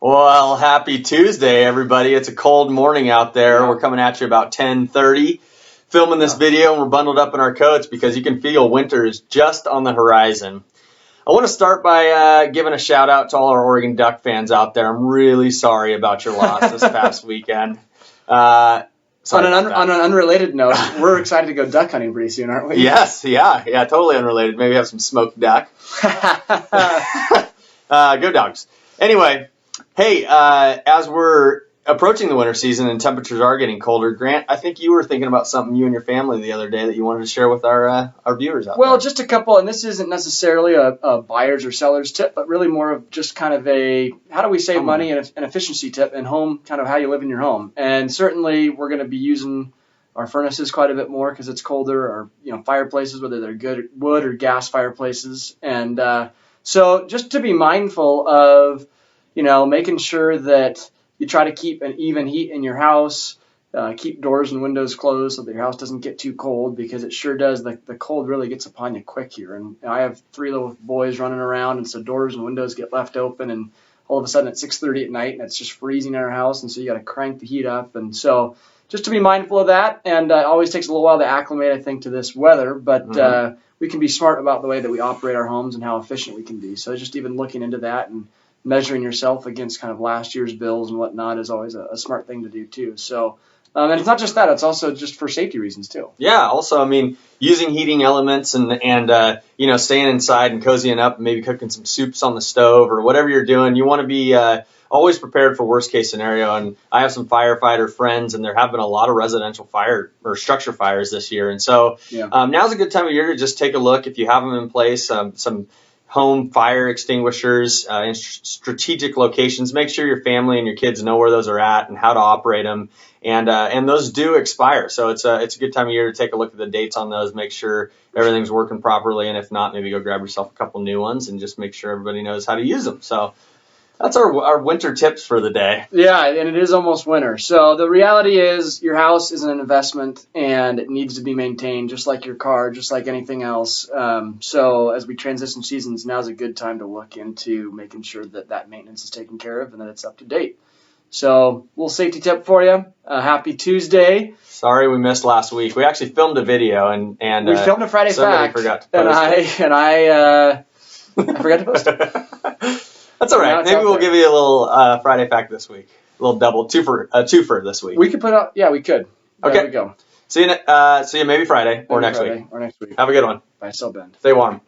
Well, happy Tuesday, everybody. It's a cold morning out there. Yeah. We're coming at you about 10:30, filming this video, and we're bundled up in our coats because you can feel winter is just on the horizon. I want to start by giving a shout out to all our Oregon Duck fans out there. I'm really sorry about your loss this past weekend. On an unrelated note, we're excited to go duck hunting pretty soon, aren't we? Yes, yeah, totally unrelated. Maybe have some smoked duck. Go Dogs. Anyway, hey, as we're approaching the winter season and temperatures are getting colder, Grant, I think you were thinking about something you and your family the other day that you wanted to share with our viewers out there. Well, just a couple, and this isn't necessarily a buyer's or seller's tip, but really more of just kind of a how do we save money and an efficiency tip and home, kind of how you live in your home. And certainly we're going to be using our furnaces quite a bit more because it's colder, or fireplaces, whether they're good wood or gas fireplaces. And so just to be mindful of, making sure that you try to keep an even heat in your house, keep doors and windows closed so that your house doesn't get too cold, because it sure does. The cold really gets upon you quick here. And I have 3 little boys running around, and so doors and windows get left open, and all of a sudden it's 6:30 at night and it's just freezing in our house, and so you got to crank the heat up. And so just to be mindful of that, and it always takes a little while to acclimate, I think, to this weather, but we can be smart about the way that we operate our homes and how efficient we can be. So just even looking into that and measuring yourself against kind of last year's bills and whatnot is always a smart thing to do too. So, and it's not just that; it's also just for safety reasons too. Yeah. Also, using heating elements and staying inside and cozying up, and maybe cooking some soups on the stove or whatever you're doing. You want to be always prepared for worst case scenario. And I have some firefighter friends, and there have been a lot of residential fire or structure fires this year. And so now's a good time of year to just take a look if you have them in place. Some home fire extinguishers in strategic locations. Make sure your family and your kids know where those are at and how to operate them. And those do expire, so it's a good time of year to take a look at the dates on those. Make sure everything's working properly, and if not, maybe go grab yourself a couple new ones and just make sure everybody knows how to use them. So that's our winter tips for the day. Yeah, and it is almost winter. So the reality is your house is an investment, and it needs to be maintained just like your car, just like anything else. So as we transition seasons, now's a good time to look into making sure that maintenance is taken care of and that it's up to date. So little safety tip for you. Happy Tuesday. Sorry we missed last week. We actually filmed a video and we filmed a Friday Fact. Forgot to post I forgot to post it. That's all right. Maybe we'll give you a little Friday Fact this week. A little double twofer this week. We could put out. Yeah, we could. Okay. There we go. See you maybe Friday or next week. Or next week. Have a good one. Bye, Bend. Stay warm.